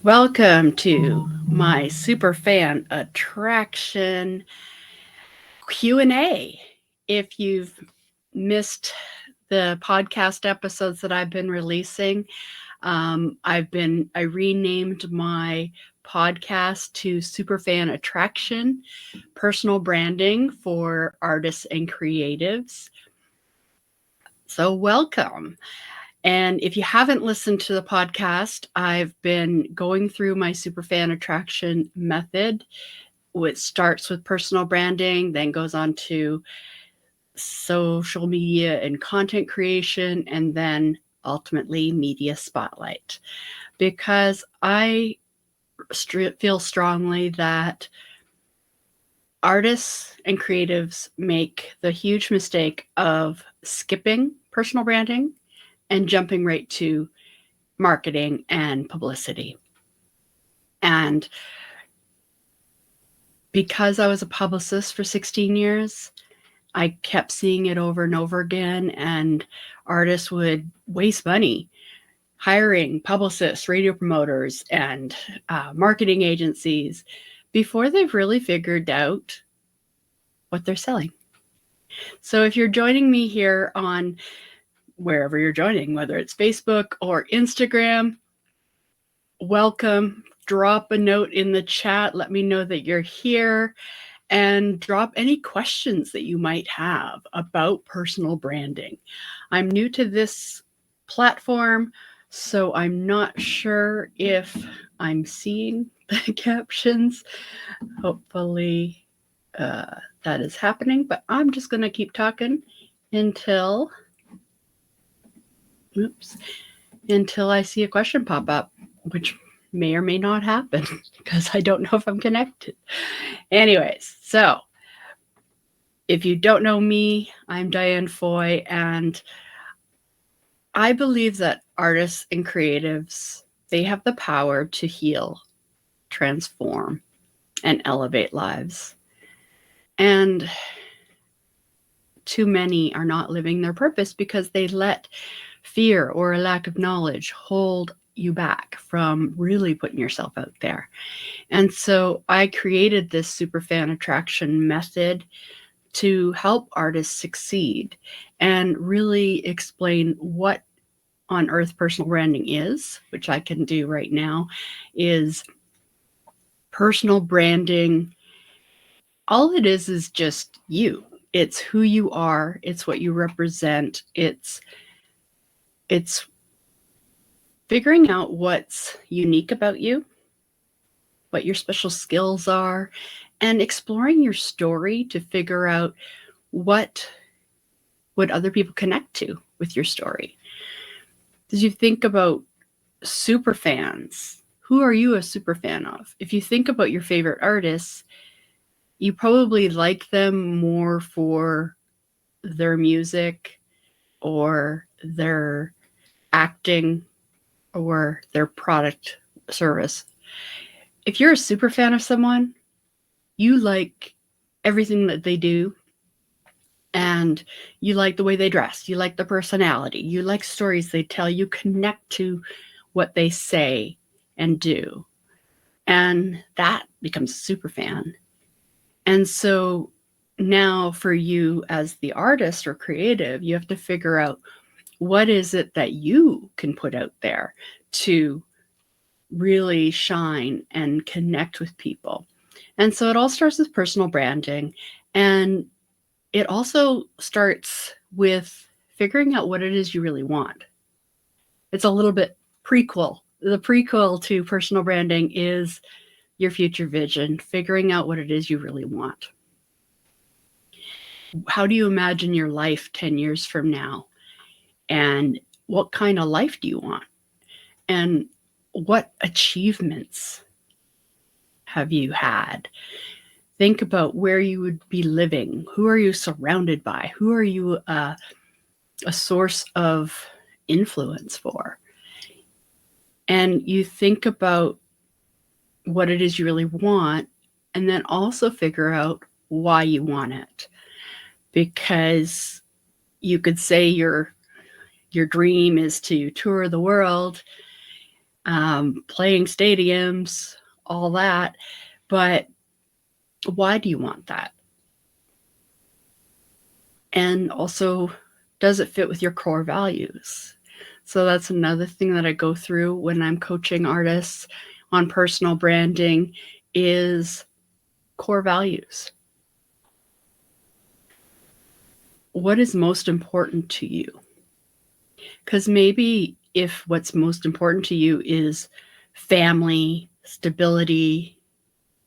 Welcome to my Superfan Attraction Q&A. If you've missed the podcast episodes that I've been releasing, I renamed my podcast to Superfan Attraction, personal branding for artists and creatives. So welcome. And if you haven't listened to the podcast, I've been going through my Superfan Attraction method, which starts with personal branding, then goes on to social media and content creation, and then ultimately media spotlight. Because I feel strongly that artists and creatives make the huge mistake of skipping personal branding and jumping right to marketing and publicity. And because I was a publicist for 16 years, I kept seeing it over and over again, and artists would waste money hiring publicists, radio promoters, and marketing agencies before they've really figured out what they're selling. So if you're joining me here on wherever you're joining, whether it's Facebook or Instagram, welcome. Drop a note in the chat. Let me know that you're here, and drop any questions that you might have about personal branding. I'm new to this platform, so I'm not sure if I'm seeing the captions. Hopefully that is happening, but I'm just going to keep talking until I see a question pop up, which may or may not happen because I don't know if I'm connected. Anyways, so if you don't know me, I'm Diane Foy, and I believe that artists and creatives, they have the power to heal, transform, and elevate lives. And too many are not living their purpose because they let fear or a lack of knowledge hold you back from really putting yourself out there. And so I created this Superfan Attraction method to help artists succeed and really explain what on earth personal branding is, which I can do right now. Is personal branding, all it is just you. It's who you are, it's what you represent, it's figuring out what's unique about you, what your special skills are, and exploring your story to figure out what would other people connect to with your story. As you think about super fans, who are you a super fan of? If you think about your favorite artists, you probably like them more for their music or their acting or their product service. If you're a super fan of someone, you like everything that they do, and you like the way they dress, you like the personality, you like stories they tell, you connect to what they say and do, and that becomes a super fan. And so now for you as the artist or creative, you have to figure out what is it that you can put out there to really shine and connect with people. And so it all starts with personal branding, and it also starts with figuring out what it is you really want. It's a little bit prequel. The prequel to personal branding is your future vision, figuring out what it is you really want. How do you imagine your life 10 years from now? And what kind of life do you want? And what achievements have you had? Think about where you would be living. Who are you surrounded by? Who are you a source of influence for? And you think about what it is you really want, and then also figure out why you want it. Because you could say your dream is to tour the world, playing stadiums, all that. But why do you want that? And also, does it fit with your core values? So that's another thing that I go through when I'm coaching artists on personal branding is core values. What is most important to you? Because maybe if what's most important to you is family, stability,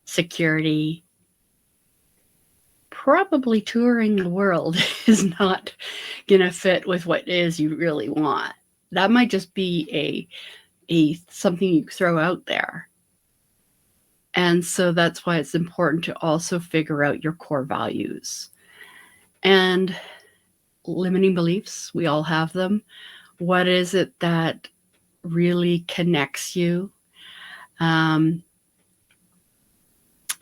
security, probably touring the world is not going to fit with what it is you really want. That might just be a something you throw out there. And so that's why it's important to also figure out your core values. And limiting beliefs, we all have them. What is it that really connects you?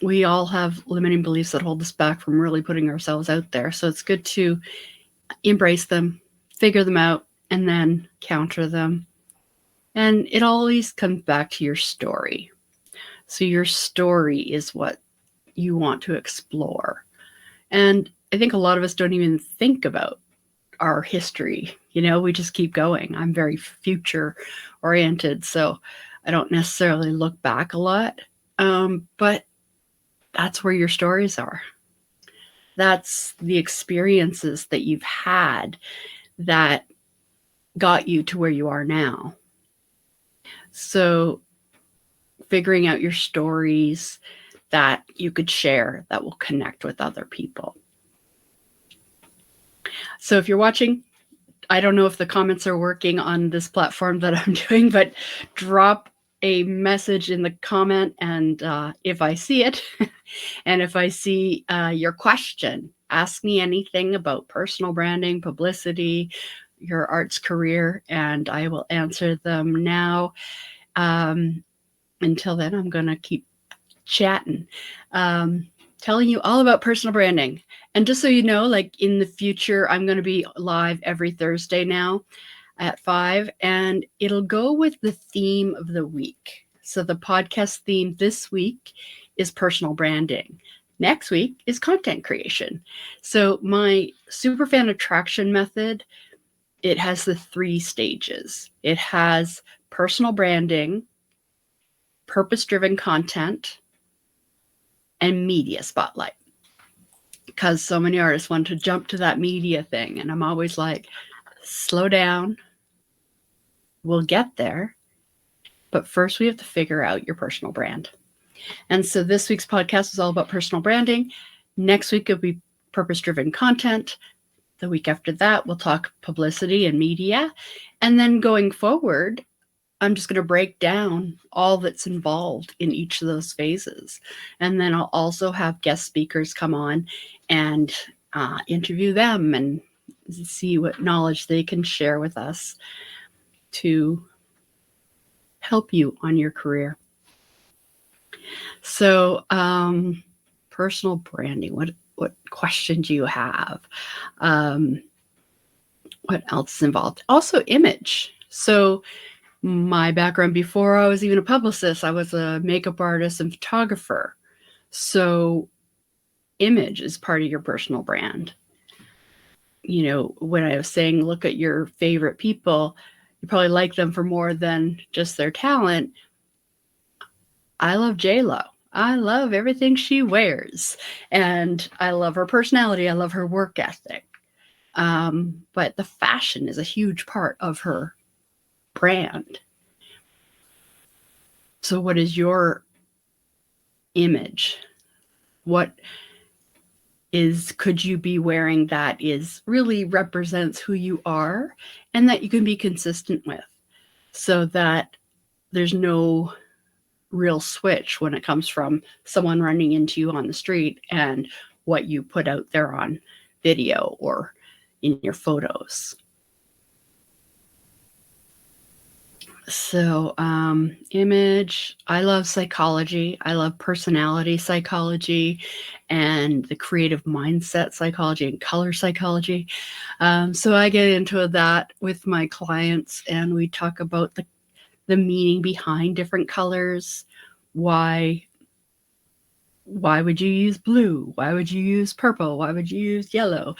We all have limiting beliefs that hold us back from really putting ourselves out there. So it's good to embrace them, figure them out, and then counter them. And it always comes back to your story. So your story is what you want to explore. And I think a lot of us don't even think about our history. We just keep going. I'm very future oriented, so I don't necessarily look back a lot. But that's where your stories are. That's the experiences that you've had that got you to where you are now. So figuring out your stories that you could share that will connect with other people. So if you're watching, I don't know if the comments are working on this platform that I'm doing, but drop a message in the comment, and if I see it, and if I see your question, ask me anything about personal branding, publicity, your arts career, and I will answer them now. Until then, I'm going to keep chatting, telling you all about personal branding. And just so you know, like in the future, I'm going to be live every Thursday now at 5, and it'll go with the theme of the week. So the podcast theme this week is personal branding. Next week is content creation. So my Superfan Attraction method, it has the 3 stages. It has personal branding, purpose-driven content, and media spotlight. Because so many artists want to jump to that media thing. And I'm always like, slow down. We'll get there. But first we have to figure out your personal brand. And so this week's podcast is all about personal branding. Next week it'll be purpose-driven content. The week after that, we'll talk publicity and media. And then going forward, I'm just going to break down all that's involved in each of those phases. And then I'll also have guest speakers come on and interview them and see what knowledge they can share with us to help you on your career. So personal branding, what question do you have? What else is involved? Also image. So my background before I was even a publicist, I was a makeup artist and photographer. So image is part of your personal brand. When I was saying, look at your favorite people, you probably like them for more than just their talent. I love J-Lo. I love everything she wears. And I love her personality. I love her work ethic. But the fashion is a huge part of her brand. So what is your image? Could you be wearing that really represents who you are and that you can be consistent with, so that there's no real switch when it comes from someone running into you on the street and what you put out there on video or in your photos. So image, I love psychology. I love personality psychology and the creative mindset psychology and color psychology. So I get into that with my clients, and we talk about the the meaning behind different colors. Why would you use blue? Why would you use purple? Why would you use yellow?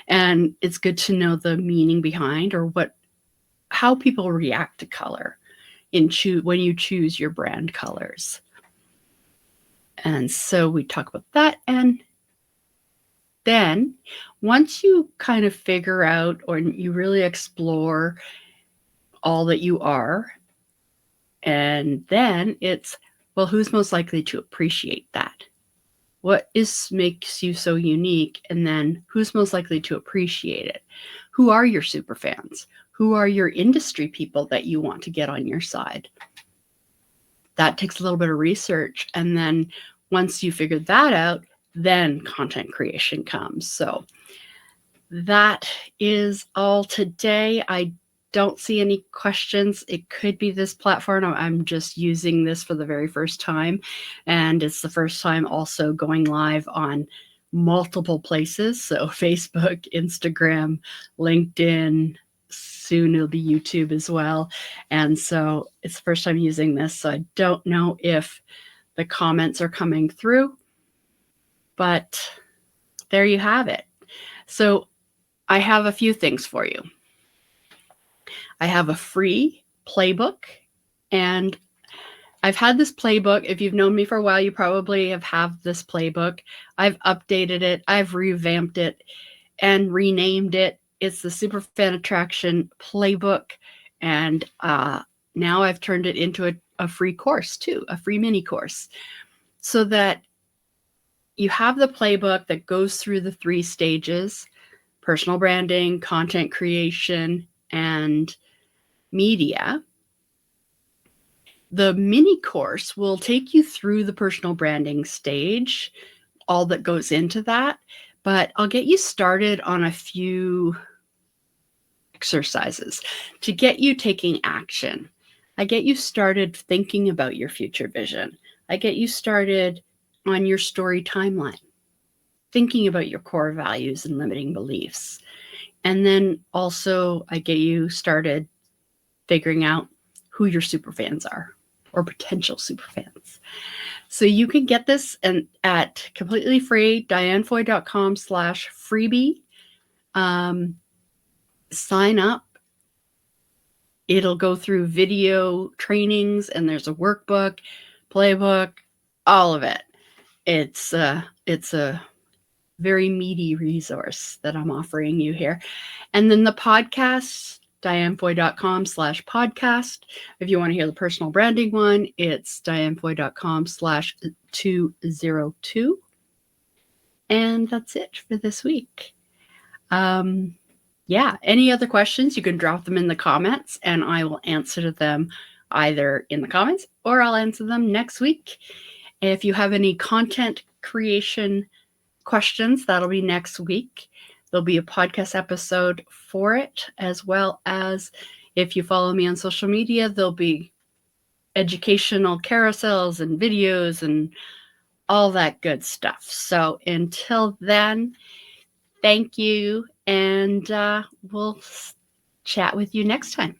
And it's good to know the meaning behind, or how people react to color when you choose your brand colors. And so we talk about that. And then once you kind of figure out, or you really explore all that you are, and then it's, well, who's most likely to appreciate that? What makes you so unique? And then who's most likely to appreciate it? Who are your super fans? Who are your industry people that you want to get on your side? That takes a little bit of research. And then once you figure that out, then content creation comes. So that is all today. I don't see any questions. It could be this platform. I'm just using this for the very first time. And it's the first time also going live on multiple places. So Facebook, Instagram, LinkedIn, soon it'll be YouTube as well. And so it's the first time using this. So I don't know if the comments are coming through, but there you have it. So I have a few things for you. I have a free playbook, and I've had this playbook. If you've known me for a while, you probably have this playbook. I've updated it. I've revamped it and renamed it. It's the Superfan Attraction Playbook. And now I've turned it into a free course too, a free mini course, so that you have the playbook that goes through the 3 stages: personal branding, content creation, and media. The mini course will take you through the personal branding stage, all that goes into that, but I'll get you started on a few exercises to get you taking action. I get you started thinking about your future vision. I get you started on your story timeline, thinking about your core values and limiting beliefs. And then also I get you started figuring out who your super fans are, or potential super fans. So you can get this at completely free, dianefoy.com/freebie. Sign up. It'll go through video trainings, and there's a workbook, playbook, all of it. It's a very meaty resource that I'm offering you here. And then the podcast, dianefoy.com/podcast. If you want to hear the personal branding one, it's dianefoy.com/202. And that's it for this week. Yeah, any other questions, you can drop them in the comments, and I will answer them either in the comments or I'll answer them next week. If you have any content creation questions, that'll be next week. There'll be a podcast episode for it, as well as, if you follow me on social media, there'll be educational carousels and videos and all that good stuff. So until then, thank you, and we'll chat with you next time.